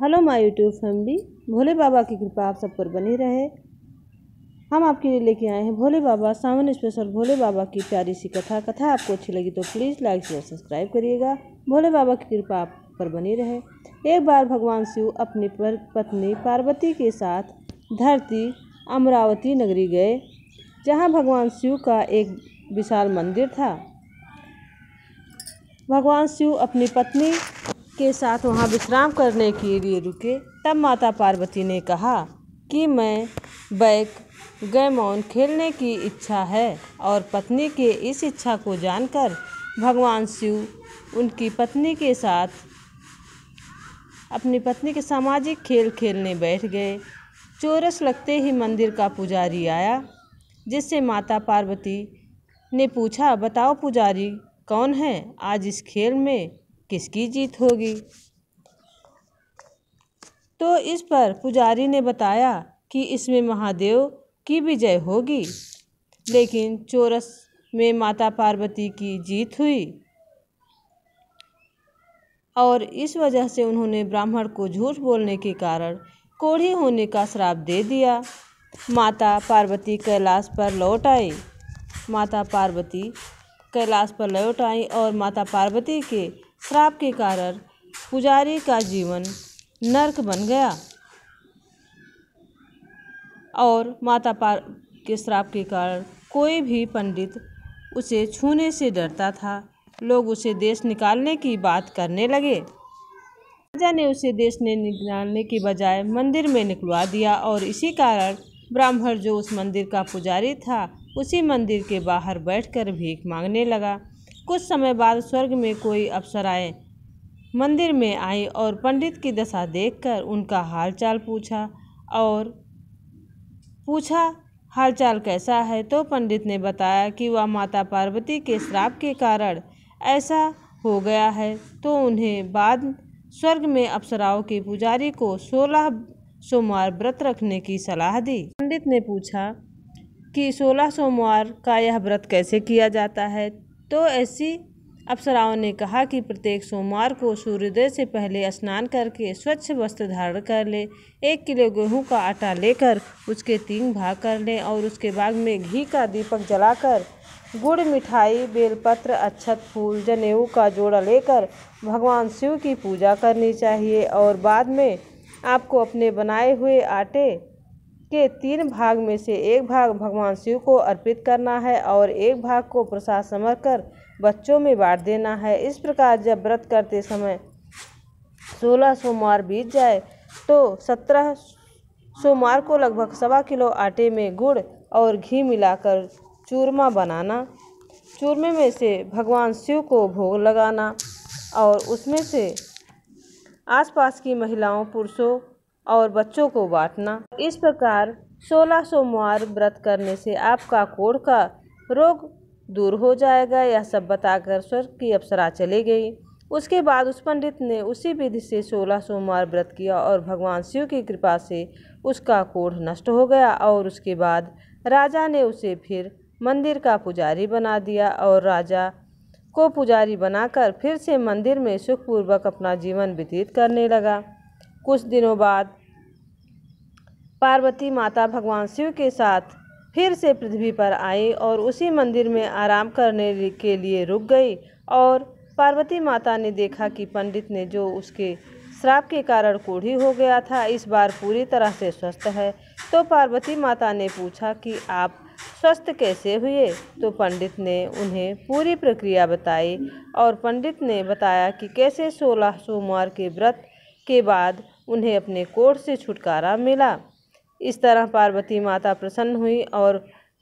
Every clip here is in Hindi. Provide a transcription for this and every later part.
Hello my YouTube family. Bhole Baba की कृपा आप सब पर बनी रहे। हम आपके लिए लेके आए हैं भोले बाबा सावन स्पेशल भोले बाबा की प्यारी सी कथा आपको अच्छी लगी तो प्लीज़ लाइक शेयर सब्सक्राइब करिएगा। भोले बाबा की कृपा आप पर बनी रहे। एक बार भगवान शिव अपनी पत्नी पार्वती के साथ धरती अमरावती नगरी गए, जहाँ भगवान शिव का एक विशाल मंदिर था। भगवान शिव अपनी पत्नी के साथ वहां विश्राम करने के लिए रुके। तब माता पार्वती ने कहा कि मैं बैकगैमन खेलने की इच्छा है, और पत्नी के इस इच्छा को जानकर भगवान शिव उनकी पत्नी के साथ अपनी पत्नी के सामाजिक खेल खेलने बैठ गए। चौरस लगते ही मंदिर का पुजारी आया, जिससे माता पार्वती ने पूछा, बताओ पुजारी कौन है, आज इस खेल में किसकी जीत होगी। तो इस पर पुजारी ने बताया कि इसमें महादेव की विजय होगी, लेकिन चौरस में माता पार्वती की जीत हुई और इस वजह से उन्होंने ब्राह्मण को झूठ बोलने के कारण कोढ़ी होने का श्राप दे दिया। माता पार्वती कैलाश पर लौट आई। और माता पार्वती के श्राप के कारण पुजारी का जीवन नरक बन गया, और माता के श्राप के कारण कोई भी पंडित उसे छूने से डरता था। लोग उसे देश निकालने की बात करने लगे। राजा ने उसे देश में निकालने की बजाय मंदिर में निकलवा दिया, और इसी कारण ब्राह्मण जो उस मंदिर का पुजारी था उसी मंदिर के बाहर बैठकर भीख मांगने लगा। कुछ समय बाद स्वर्ग में कोई अप्सराएं मंदिर में आई और पंडित की दशा देखकर उनका हालचाल पूछा हालचाल कैसा है। तो पंडित ने बताया कि वह माता पार्वती के श्राप के कारण ऐसा हो गया है। तो उन्हें बाद स्वर्ग में अप्सराओं के पुजारी को 16 सोमवार व्रत रखने की सलाह दी। पंडित ने पूछा कि 16 सोमवार का यह व्रत कैसे किया जाता है। तो ऐसी अप्सराओं ने कहा कि प्रत्येक सोमवार को सूर्योदय से पहले स्नान करके स्वच्छ वस्त्र धारण कर ले, 1 किलो गेहूं का आटा लेकर उसके 3 भाग कर लें, और उसके बाद में घी का दीपक जलाकर गुड़, मिठाई, बेलपत्र, अक्षत, फूल, जनेऊ का जोड़ा लेकर भगवान शिव की पूजा करनी चाहिए। और बाद में आपको अपने बनाए हुए आटे के 3 भाग में से 1 भाग भगवान शिव को अर्पित करना है, और 1 भाग को प्रसाद समझकर बच्चों में बांट देना है। इस प्रकार जब व्रत करते समय 16 सोमवार बीत जाए तो 17 सोमवार को लगभग 1.25 किलो आटे में गुड़ और घी मिलाकर चूरमा बनाना। चूरमे में से भगवान शिव को भोग लगाना और उसमें से आसपास की महिलाओं, पुरुषों और बच्चों को बांटना। इस प्रकार 16 सोमवार व्रत करने से आपका कोढ़ का रोग दूर हो जाएगा। यह सब बताकर स्वर्ग की अप्सरा चली गई। उसके बाद उस पंडित ने उसी विधि से 16 सोमवार व्रत किया और भगवान शिव की कृपा से उसका कोढ़ नष्ट हो गया। और उसके बाद राजा ने उसे फिर मंदिर का पुजारी बना दिया, और राजा को पुजारी बनाकर फिर से मंदिर में सुखपूर्वक अपना जीवन व्यतीत करने लगा। कुछ दिनों बाद पार्वती माता भगवान शिव के साथ फिर से पृथ्वी पर आई और उसी मंदिर में आराम करने के लिए रुक गई। और पार्वती माता ने देखा कि पंडित ने जो उसके श्राप के कारण कोढ़ी हो गया था, इस बार पूरी तरह से स्वस्थ है। तो पार्वती माता ने पूछा कि आप स्वस्थ कैसे हुए। तो पंडित ने उन्हें पूरी प्रक्रिया बताई, और पंडित ने बताया कि कैसे 16 सोमवार के व्रत के बाद उन्हें अपने कोढ़ से छुटकारा मिला। इस तरह पार्वती माता प्रसन्न हुई, और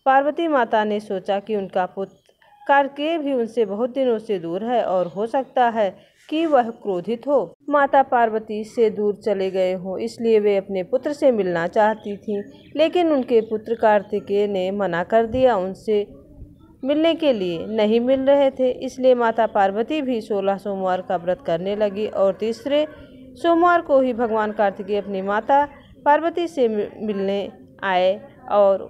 पार्वती माता ने सोचा कि उनका पुत्र कार्तिकेय भी उनसे बहुत दिनों से दूर है और हो सकता है कि वह क्रोधित हो, माता पार्वती से दूर चले गए हों, इसलिए वे अपने पुत्र से मिलना चाहती थीं। लेकिन उनके पुत्र कार्तिकेय ने मना कर दिया, उनसे मिलने के लिए नहीं मिल रहे थे। इसलिए माता पार्वती भी 16 सोमवार का व्रत करने लगी, और तीसरे सोमवार को ही भगवान कार्तिकेय अपनी माता पार्वती से मिलने आए, और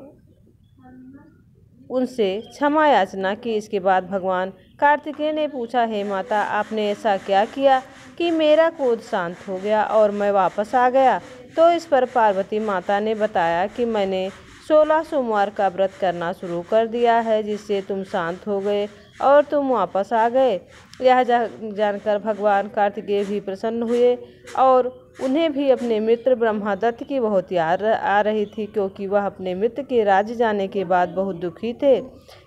उनसे क्षमा याचना की। इसके बाद भगवान कार्तिकेय ने पूछा, हे माता, आपने ऐसा क्या किया कि मेरा क्रोध शांत हो गया और मैं वापस आ गया? तो इस पर पार्वती माता ने बताया कि मैंने 16 सोमवार का व्रत करना शुरू कर दिया है, जिससे तुम शांत हो गए और तुम वापस आ गए। यह जानकर भगवान कार्तिकेय भी प्रसन्न हुए और उन्हें भी अपने मित्र ब्रह्मदत्त की बहुत याद आ रही थी, क्योंकि वह अपने मित्र के राज्य जाने के बाद बहुत दुखी थे।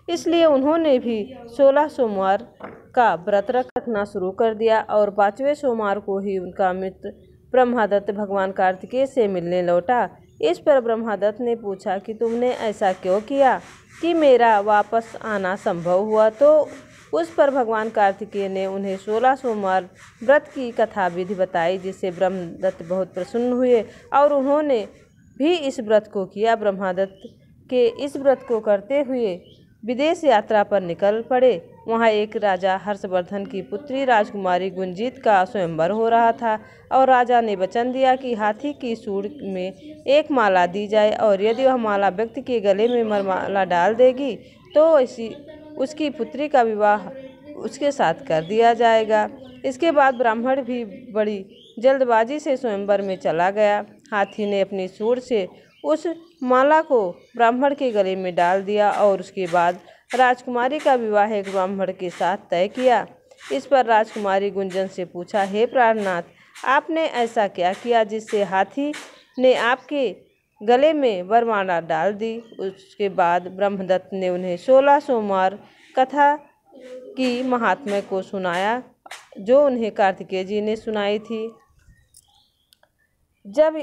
इसलिए उन्होंने भी 16 सोमवार का व्रत रखना शुरू कर दिया और 5वें सोमवार को ही उनका मित्र ब्रह्मदत्त भगवान कार्तिकेय से मिलने लौटा। इस पर ब्रह्मदत्त ने पूछा कि तुमने ऐसा क्यों किया कि मेरा वापस आना संभव हुआ? तो उस पर भगवान कार्तिकेय ने उन्हें 16 सोमवार व्रत की कथा विधि बताई, जिससे ब्रह्मदत्त बहुत प्रसन्न हुए और उन्होंने भी इस व्रत को किया। ब्रह्मदत्त के इस व्रत को करते हुए विदेश यात्रा पर निकल पड़े। वहाँ एक राजा हर्षवर्धन की पुत्री राजकुमारी गुंजीत का स्वयंवर हो रहा था और राजा ने वचन दिया कि हाथी की सूंड में एक माला दी जाए और यदि वह माला व्यक्ति के गले में वरमाला डाल देगी तो उसकी पुत्री का विवाह उसके साथ कर दिया जाएगा। इसके बाद ब्राह्मण भी बड़ी जल्दबाजी से स्वयंवर में चला गया। हाथी ने अपनी सूंड से उस माला को ब्राह्मण के गले में डाल दिया और उसके बाद राजकुमारी का विवाह एक ब्राह्मण के साथ तय किया। इस पर राजकुमारी गुंजन से पूछा, हे प्राणनाथ, आपने ऐसा क्या किया जिससे हाथी ने आपके गले में वरमाला डाल दी? उसके बाद ब्रह्मदत्त ने उन्हें 16 सोमवार कथा की महात्म्य को सुनाया, जो उन्हें कार्तिकेय जी ने सुनाई थी। जब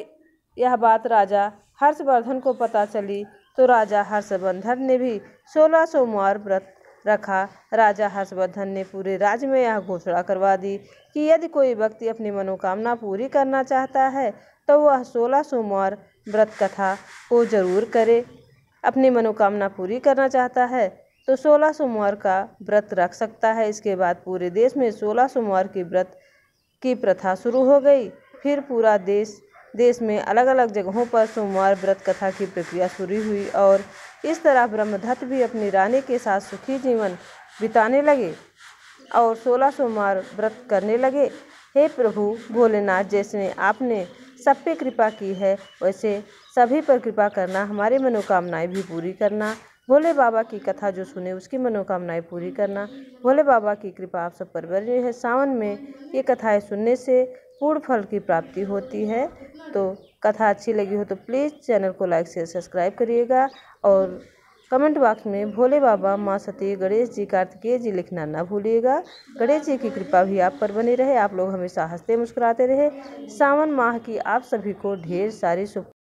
यह बात राजा हर्षवर्धन को पता चली तो राजा हर्षवर्धन ने भी 16 सोमवार व्रत रखा। राजा हर्षवर्धन ने पूरे राज्य में यह घोषणा करवा दी कि यदि कोई व्यक्ति अपनी मनोकामना पूरी करना चाहता है तो वह 16 सोमवार व्रत कथा को जरूर करे। अपनी मनोकामना पूरी करना चाहता है तो 16 सोमवार का व्रत रख सकता है। इसके बाद पूरे देश में 16 सोमवार के व्रत की प्रथा शुरू हो गई। फिर पूरा देश में अलग अलग जगहों पर सोमवार व्रत कथा की प्रक्रिया शुरू हुई और इस तरह ब्रह्मदत्त भी अपनी रानी के साथ सुखी जीवन बिताने लगे और 16 सोमवार व्रत करने लगे। हे प्रभु भोलेनाथ, जैसे आपने सब पे कृपा की है वैसे सभी पर कृपा करना, हमारी मनोकामनाएं भी पूरी करना। भोले बाबा की कथा जो सुने उसकी मनोकामनाएं पूरी करना। भोले बाबा की कृपा आप सब पर बनी है। सावन में ये कथाएं सुनने से पूर्ण फल की प्राप्ति होती है। तो कथा अच्छी लगी हो तो प्लीज़ चैनल को लाइक शेयर सब्सक्राइब करिएगा और कमेंट बॉक्स में भोले बाबा, माँ सती, गणेश जी, कार्तिकेय जी लिखना ना भूलिएगा। गणेश जी की कृपा भी आप पर बनी रहे, आप लोग हमेशा हंसते मुस्कुराते रहे। सावन माह की आप सभी को ढेर सारी शुभ